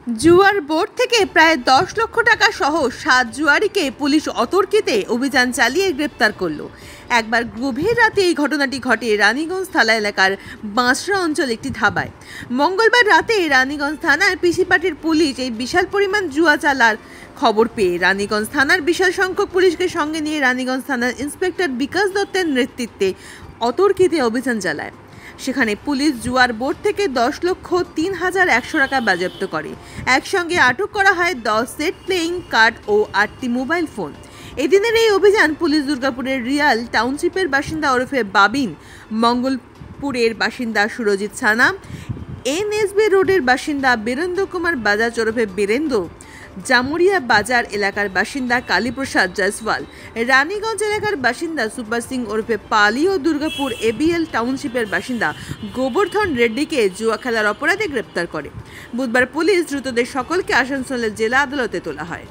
জুয়ার বোর্ড থেকে প্রায় 10 লক্ষ টাকা সহ 7 জুয়ারিকে পুলিশ অতর্কিতে অভিযান চালিয়ে গ্রেপ্তার করলো। একবার গভীর রাতে এই ঘটনাটি ঘটে রানীগঞ্জ থানা এলাকার বাঁশরা অঞ্চল একটি ধাবায়। মঙ্গলবার রাতে রানীগঞ্জ থানার পিসিপাটির পুলিশ এই বিশাল পরিমাণ জুয়া চালার খবর পেয়ে রানীগঞ্জ থানার বিশাল সংখ্যক পুলিশকে সঙ্গে নিয়ে রানীগঞ্জ থানার ইন্সপেক্টর বিকাশ দত্তের নেতৃত্বে অতর্কিতে অভিযান চালায়। সেখানে পুলিশ জুয়ার বোর্ড থেকে 10,03,100 টাকা বাজেয়াপ্ত করে। একসঙ্গে আটক করা হয় 10 সেট প্লেয়িং কার্ড ও 8টি মোবাইল ফোন। এদিনের এই অভিযান পুলিশ দুর্গাপুরের রিয়াল টাউনশিপের বাসিন্দা ওরফে বাবিন, মঙ্গলপুরের বাসিন্দা সুরজিৎ ছানা, এনএসবি রোডের বাসিন্দা বীরেন্দ্র কুমার বাজাজ ওরফে বীরেন্দ্র, জামুরিয়া বাজার এলাকার বাসিন্দা কালীপ্রসাদ জয়সওয়াল, রানীগঞ্জ এলাকার বাসিন্দা সুপার সিং ওরফে পালি ও দুর্গাপুর এবিএল টাউনশিপের বাসিন্দা গোবর্ধন রেড্ডিকে জুয়া খেলার অপরাধে গ্রেপ্তার করে। বুধবার পুলিশ দ্রুতদের সকলকে আসানসোলের জেলা আদালতে তোলা হয়।